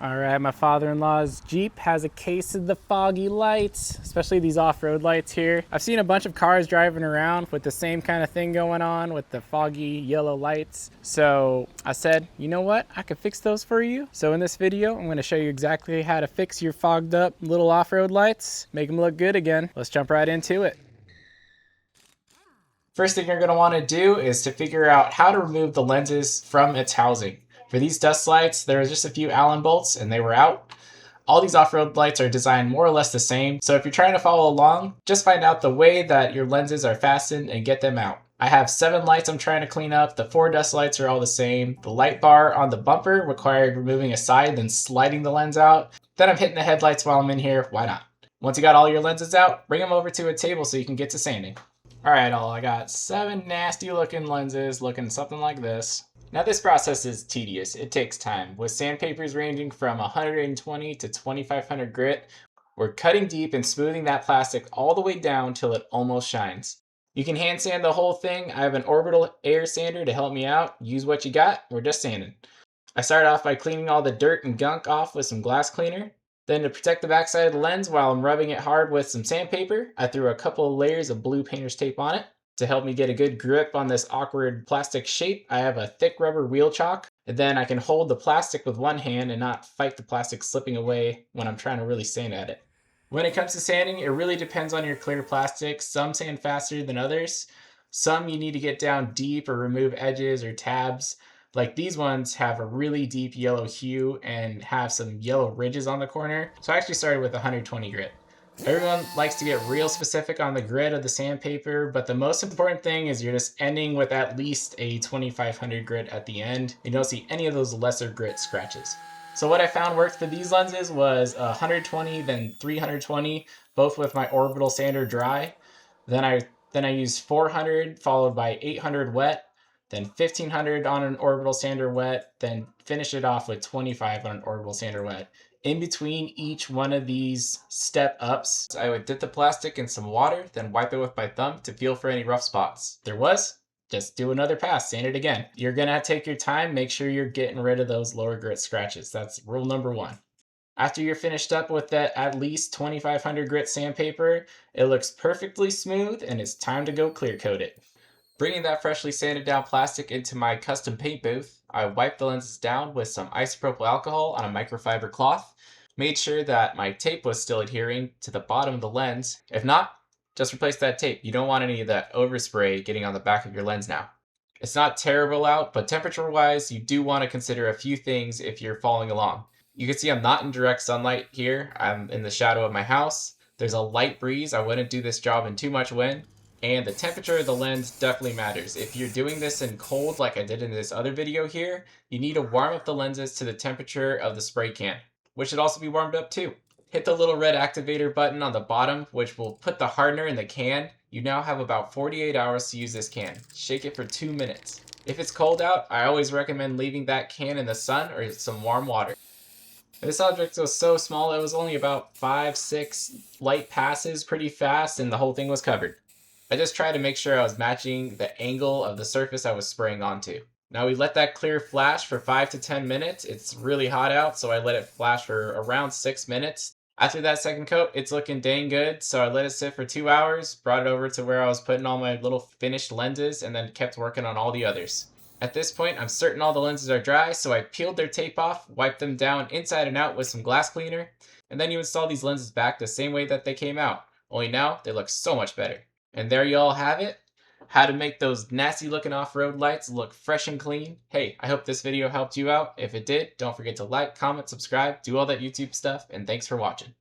All right, my father-in-law's Jeep has a case of the foggy lights, especially these off-road lights here. I've seen a bunch of cars driving around with the same kind of thing going on with the foggy yellow lights. So I said, you know what? I could fix those for you. So in this video, I'm gonna show you exactly how to fix your fogged up little off-road lights, make them look good again. Let's jump right into it. First thing you're gonna wanna do is to figure out how to remove the lenses from its housing. For these dust lights, there was just a few Allen bolts and they were out. All these off-road lights are designed more or less the same, so if you're trying to follow along, just find out the way that your lenses are fastened and get them out. I have 7 lights I'm trying to clean up. The 4 dust lights are all the same. The light bar on the bumper required removing a side, then sliding the lens out. Then I'm hitting the headlights while I'm in here. Why not? Once you got all your lenses out, bring them over to a table so you can get to sanding. Alright, I got 7 nasty looking lenses looking something like this. Now this process is tedious, it takes time. With sandpapers ranging from 120 to 2500 grit, we're cutting deep and smoothing that plastic all the way down till it almost shines. You can hand sand the whole thing. I have an orbital air sander to help me out. Use what you got, we're just sanding. I started off by cleaning all the dirt and gunk off with some glass cleaner. Then to protect the backside of the lens while I'm rubbing it hard with some sandpaper, I threw a couple of layers of blue painter's tape on it. To help me get a good grip on this awkward plastic shape, I have a thick rubber wheel chalk, and then I can hold the plastic with one hand and not fight the plastic slipping away when I'm trying to really sand at it. When it comes to sanding, it really depends on your clear plastic. Some sand faster than others. Some you need to get down deep or remove edges or tabs. Like these ones have a really deep yellow hue and have some yellow ridges on the corner. So I actually started with 120 grit. Everyone likes to get real specific on the grit of the sandpaper, but the most important thing is you're just ending with at least a 2500 grit at the end. You don't see any of those lesser grit scratches. So what I found worked for these lenses was 120, then 320, both with my orbital sander dry. Then I used 400 followed by 800 wet, then 1500 on an orbital sander wet, then finish it off with 25 on an orbital sander wet. In between each one of these step ups, I would dip the plastic in some water, then wipe it with my thumb to feel for any rough spots. There was, just do another pass, sand it again. You're gonna take your time, make sure you're getting rid of those lower grit scratches. That's rule number 1. After you're finished up with that at least 2500 grit sandpaper, it looks perfectly smooth and it's time to go clear coat it. Bringing that freshly sanded down plastic into my custom paint booth, I wiped the lenses down with some isopropyl alcohol on a microfiber cloth, made sure that my tape was still adhering to the bottom of the lens. If not, just replace that tape. You don't want any of that overspray getting on the back of your lens now. It's not terrible out, but temperature-wise, you do want to consider a few things if you're following along. You can see I'm not in direct sunlight here. I'm in the shadow of my house. There's a light breeze. I wouldn't do this job in too much wind. And the temperature of the lens definitely matters. If you're doing this in cold like I did in this other video here, you need to warm up the lenses to the temperature of the spray can, which should also be warmed up too. Hit the little red activator button on the bottom, which will put the hardener in the can. You now have about 48 hours to use this can. Shake it for 2 minutes. If it's cold out, I always recommend leaving that can in the sun or some warm water. This object was so small, it was only about 5-6 light passes pretty fast and the whole thing was covered. I just tried to make sure I was matching the angle of the surface I was spraying onto. Now we let that clear flash for 5 to 10 minutes. It's really hot out, so I let it flash for around 6 minutes. After that second coat, it's looking dang good, so I let it sit for 2 hours, brought it over to where I was putting all my little finished lenses, and then kept working on all the others. At this point, I'm certain all the lenses are dry, so I peeled their tape off, wiped them down inside and out with some glass cleaner, and then you install these lenses back the same way that they came out, only now they look so much better. And there you all have it. How to make those nasty looking off-road lights look fresh and clean. Hey, I hope this video helped you out. If it did, don't forget to like, comment, subscribe, do all that YouTube stuff, and thanks for watching.